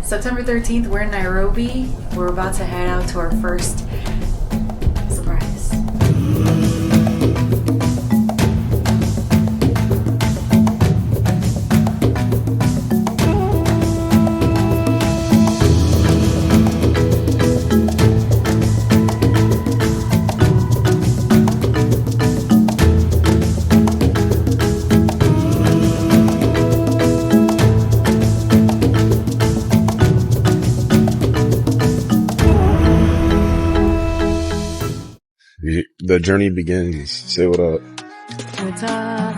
September 13th, we're in Nairobi. We're about to head out to our first surprise. The journey begins. Say what up. What's up?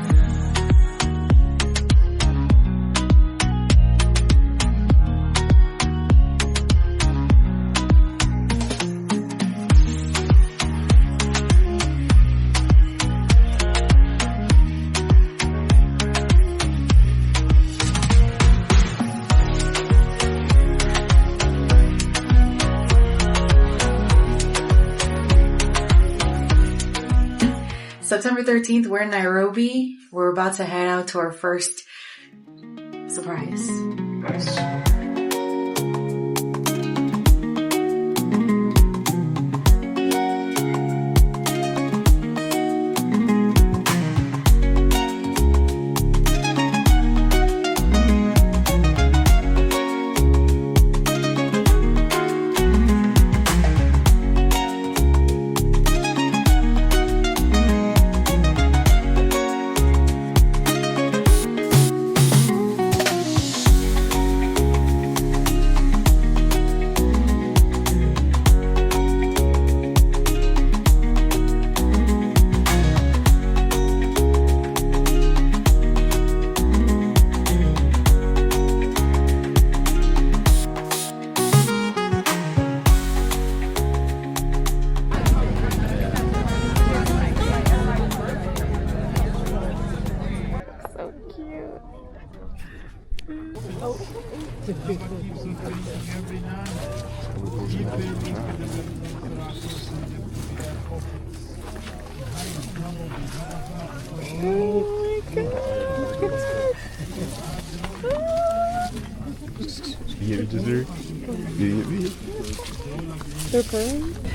September 13th, we're in Nairobi. We're about to head out to our first surprise.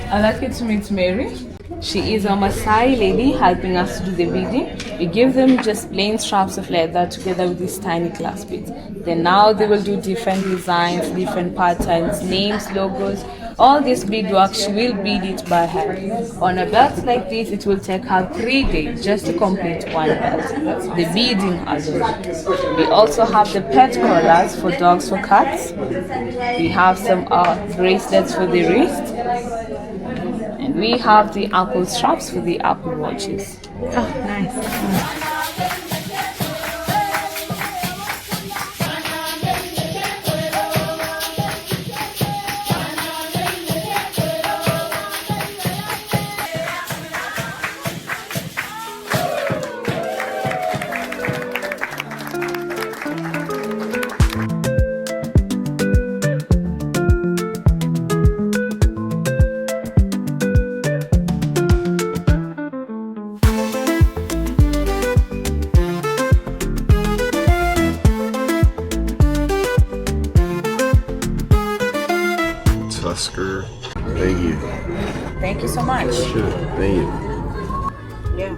I'd like you to meet Mary. She is a Maasai lady helping us to do the beading. We give them just plain straps of leather together with these tiny glass beads. Then now they will do different designs, different patterns, names, logos. All this beadwork, she will bead it by hand. On a belt like this, it will take her 3 days just to complete one belt. The beading alone. We also have the pet collars for dogs, for cats. We have some bracelets for the wrist. And we have the Apple straps for the Apple watches. Oh, nice. Tusker. Thank you. Thank you so much. Sure. Thank you. Yeah.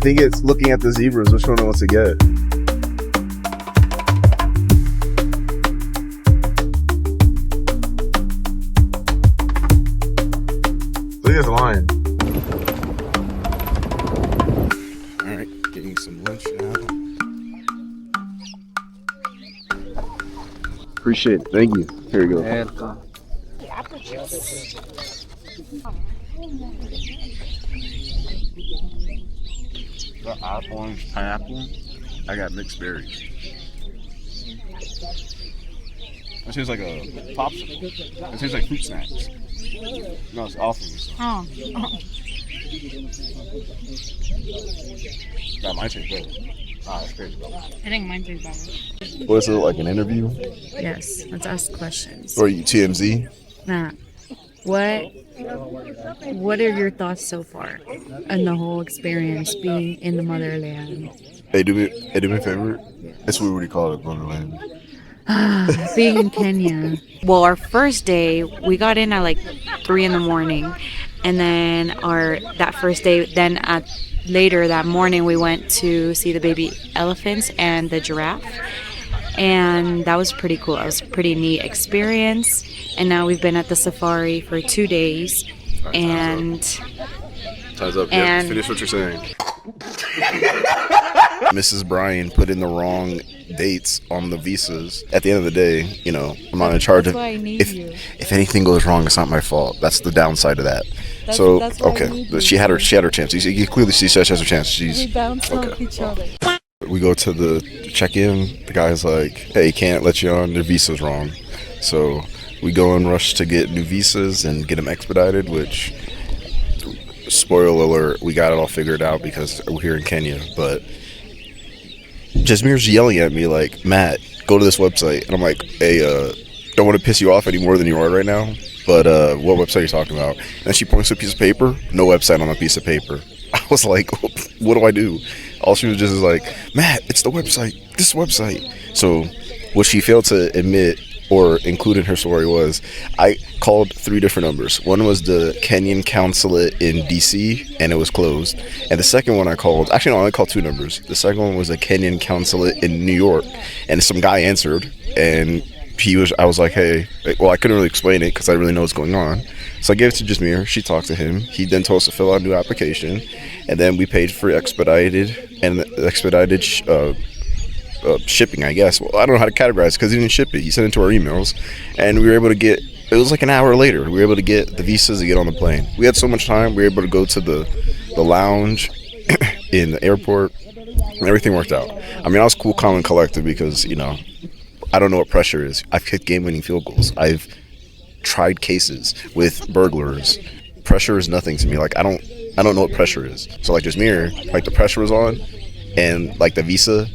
think it's looking at the zebras, which one wants to get. Look at this lion. All right, getting some lunch now. Appreciate it. Thank you. Here we go. Got apple, pineapple. I got mixed berries. That tastes like a popsicle. It tastes like fruit snacks. No, it's awesome. Oh. That might taste better. That's crazy. I think mine tastes better. What is it, like an interview? Yes, let's ask questions. Or you TMZ? Matt, what are your thoughts so far on the whole experience being in the motherland? Hey, do me a favor. That's what we call it, motherland. Being in Kenya. Well, our first day, we got in at like 3 in the morning, and then that first day, then later that morning, we went to see the baby elephants and the giraffe, and that was pretty cool. It was a pretty neat experience. And now we've been at the safari for 2 days, and Time's up. Yeah, finish what you're saying. Mrs. Bryan put in the wrong dates on the visas. At the end of the day, you know, I'm not in charge of. If anything goes wrong, it's not my fault. That's the downside of that. That's okay, she had her chance. You clearly see she has her chance. We bounce off each other. We go to the check-in. The guy's like, "Hey, can't let you on. Their visa's wrong." So we go and rush to get new visas and get them expedited. Which, spoiler alert, we got it all figured out because we're here in Kenya. But Jasmir's yelling at me like, "Matt, go to this website," and I'm like, "Hey, don't want to piss you off any more than you are right now, but what website are you talking about?" And she points to a piece of paper. No website on a piece of paper. I was like, "What do I do?" All she was just like, "Matt, it's the website. This website." So what she failed to admit or include in her story was I called 3 different numbers. One was the Kenyan consulate in DC, and it was closed. And the second one I called, actually no, I only called 2 numbers. The second one was a Kenyan consulate in New York, and some guy answered, and I was like, "Hey," well, I couldn't really explain it because I didn't really know what's going on. So I gave it to Jasmir. She talked to him. He then told us to fill out a new application, and then we paid for expedited shipping, I guess. Well, I don't know how to categorize because he didn't ship it. He sent it to our emails, and we were able to get. It was like an hour later. We were able to get the visas to get on the plane. We had so much time. We were able to go to the lounge in the airport, and everything worked out. I mean, I was cool, calm, and collected because, you know, I don't know what pressure is. I've kicked game-winning field goals. I've tried cases with burglars. Pressure is nothing to me. Like, I don't know what pressure is. So like Jasmir, like the pressure was on, and like the visa,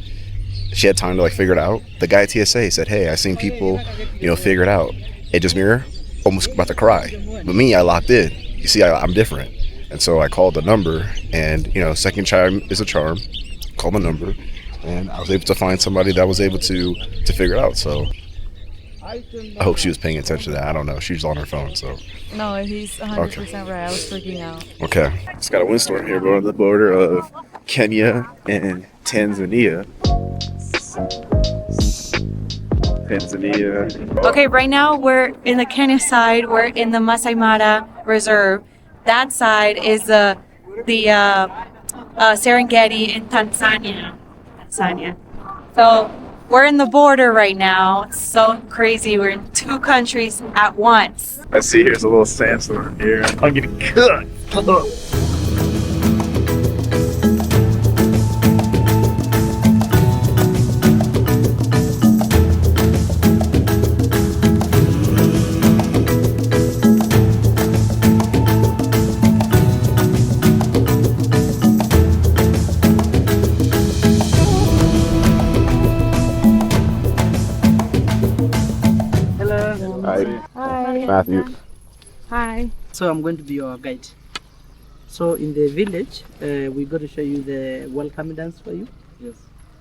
she had time to like figure it out. The guy at TSA said, "Hey, I seen people, you know, figure it out." Hey, Jasmir, almost about to cry. But me, I locked in. You see, I'm different. And so I called the number, and, you know, second charm is a charm. Call the number, and I was able to find somebody that was able to figure it out. So I hope she was paying attention to that. I don't know. She was on her phone, so. No, he's 100% right. I was freaking out. Okay. Just got a windstorm here going on the border of Kenya and Tanzania. Okay, right now we're in the Kenya side. We're in the Masai Mara Reserve. That side is the Serengeti in Tanzania. So we're in the border right now. It's so crazy. We're in 2 countries at once. I see here's a little sandstorm here. I'm getting cooked. Hi. Matthew. Hi. So I'm going to be your guide. So in the village, we go to show you the welcome dance for you. Yes.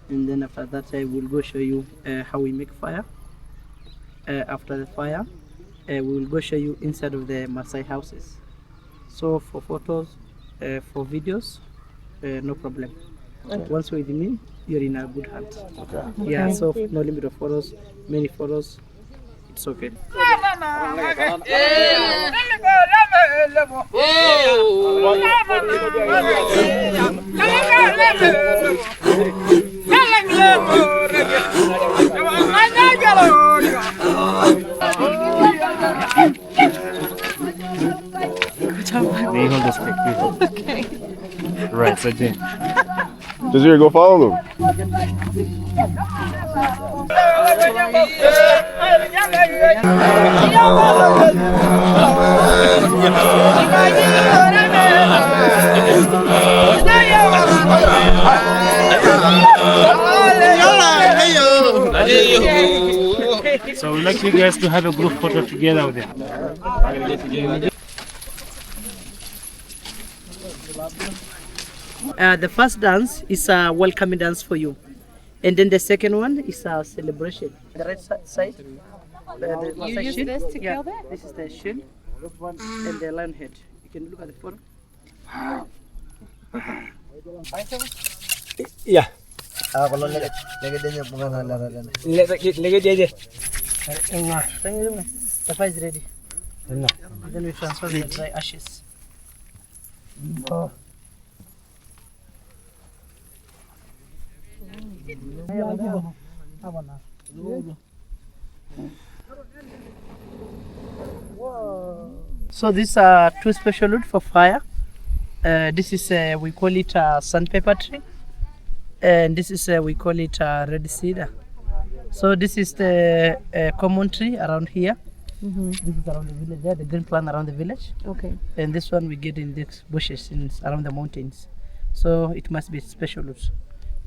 And then after that, I will go show you how we make fire. After the fire, we will go show you inside of the Maasai houses. So for photos, for videos, no problem. Once you're with me, you're in a good hands. Okay. Yeah, so no limit of photos, many photos, it's okay. They hold the stick. Okay. Right, so then. Desiree, go follow them. So we'd like you guys to have a group photo together with them. The first dance is a welcoming dance for you. And then the second one is a celebration. The right side. You use this to kill that? This is the shield and the lion head. You can look at the photo. Yeah. Kalau lagi dia punya pengaruh lari. Lagi dia. The fire is ready. Then we transfer the dry ashes. So these are two special wood for fire. This is we call it a sandpaper tree, and this is we call it a red cedar. So this is the common tree around here. This is around the village there, the green plant around the village. Okay. And this one we get in these bushes around the mountains. So it must be special wood.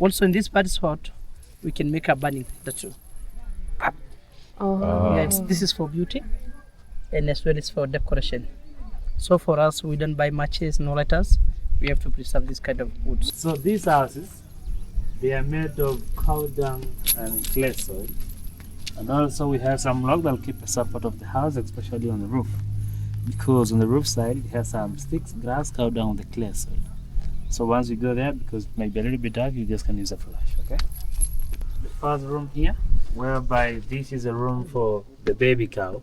Also in this part is hot, we can make a burning. That's all. Oh. Yeah, this is for beauty, and as well as for decoration. So for us, we don't buy matches, no lighters. We have to preserve this kind of woods. So these houses, they are made of cow dung and clay soil. And also we have some log that will keep the support of the house, especially on the roof. Because on the roof side, it has some sticks, grass, cow dung, the clay soil. So once you go there, because it might be a little bit dark, you just can use a flash, okay? The first room here, whereby this is a room for the baby cow,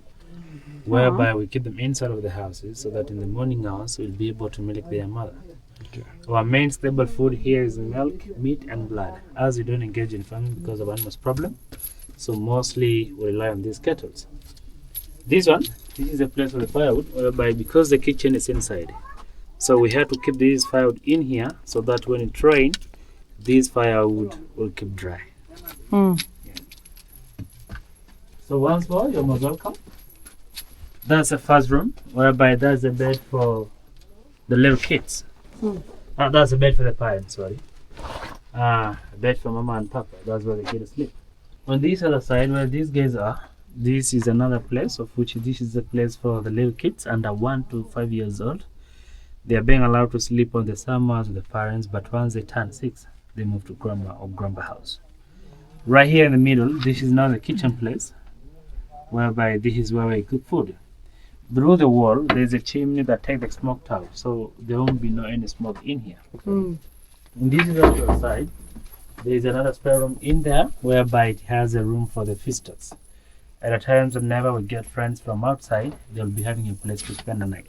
whereby we keep them inside of the houses so that in the morning hours we'll be able to milk their mother. Okay. Our main stable food here is milk, meat and blood, as we don't engage in farming because of animals problem. So mostly we rely on these kettles. This is a place for the firewood, whereby because the kitchen is inside, so we have to keep this firewood in here so that when it rains, this firewood will keep dry. So once more, you're most welcome. That's the first room, whereby that's the bed for the little kids. That's a bed for the parents, sorry. A bed for mama and papa, that's where they get to sleep. On this other side, where these guys are, this is another place, of which this is the place for the little kids under 1 to 5 years old. They are being allowed to sleep on the summers with the parents, but once they turn 6, they move to grandma or grandpa house. Right here in the middle, this is now the kitchen place, whereby this is where we cook food. Below the wall, there's a chimney that takes the smoke out, so there won't be any smoke in here. And this is on the side. There is another spare room in there, whereby it has a room for the visitors. At a time whenever we get friends from outside, they'll be having a place to spend the night.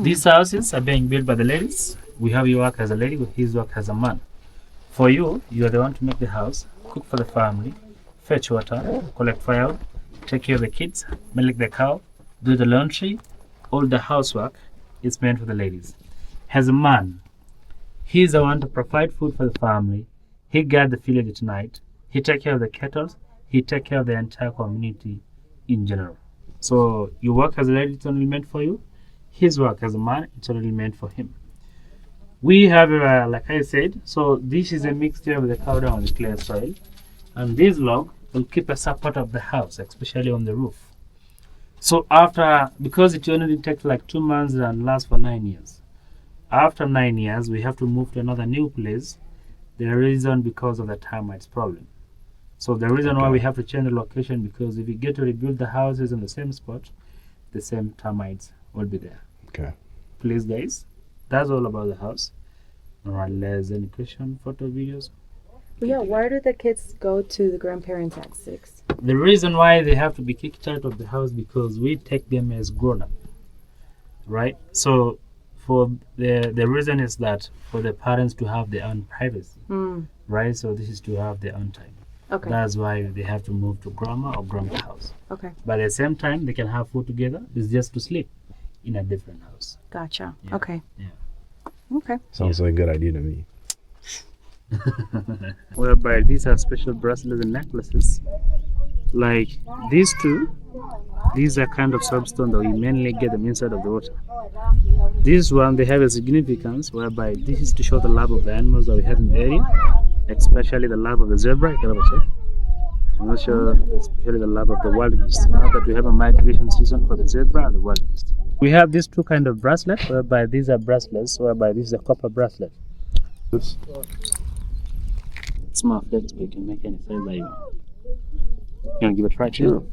These houses are being built by the ladies. We have you work as a lady, his work as a man. For you, you are the one to make the house, cook for the family, fetch water, collect firewood, take care of the kids, milk the cow, do the laundry. All the housework is meant for the ladies. As a man, he is the one to provide food for the family. He guard the village at night. He take care of the cattle. He take care of the entire community in general. So your work as a lady is only meant for you. His work as a man, it's only meant for him. We have, like I said, so this is a mixture of the cow dung and the clay soil. And this log will keep a support of the house, especially on the roof. So after, because it only takes like 2 months and lasts for 9 years. After 9 years, we have to move to another new place. The reason because of the termites problem. So the reason why we have to change the location, because if we get to rebuild the houses in the same spot, the same termites will be there. Okay. Please guys, that's all about the house. Unless any question, photo, videos. Yeah, why do the kids go to the grandparents at 6? The reason why they have to be kicked out of the house because we take them as grown up, right? So for the reason is that for the parents to have their own privacy, right? So this is to have their own time. Okay. That's why they have to move to grandma or grandpa's house. Okay. But at the same time, they can have food together. It's just to sleep in a different house. Gotcha. Yeah. Okay. Yeah. Okay. Sounds like a good idea to me. Whereby these are special bracelets and necklaces. Like these two, these are kind of soapstone that we mainly get them inside of the water. This one, they have a significance whereby this is to show the love of the animals that we have in the area, especially the love of the zebra. You can have a check. I'm not sure, especially the love of the wildebeest. Now that we have a migration season for the zebra and the wildebeest. We have these two kind of bracelets, whereby these are bracelets, whereby this is a copper bracelet. This. It's more flexible, you can make any size that you want. You want to give it a try? Sure.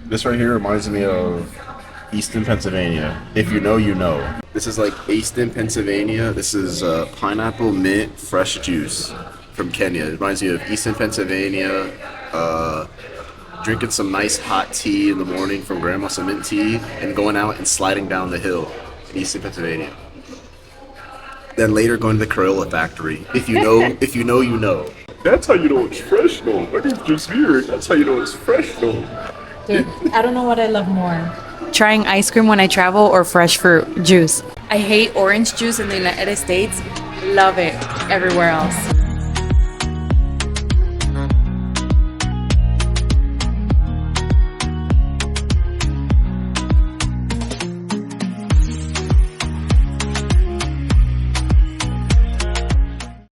This right here reminds me of Easton, Pennsylvania. If you know, you know. This is like Easton, Pennsylvania. This is pineapple mint fresh juice from Kenya. It reminds me of Easton, Pennsylvania. Drinking some nice hot tea in the morning from grandma, some mint tea, and going out and sliding down the hill in Easton, Pennsylvania. Then later going to the Corolla factory. If you know, if you know, you know. That's how you know it's fresh, though. That is just weird. That's how you know it's fresh, though. Dude, I don't know what I love more. Trying ice cream when I travel or fresh fruit juice. I hate orange juice in the United States. Love it everywhere else.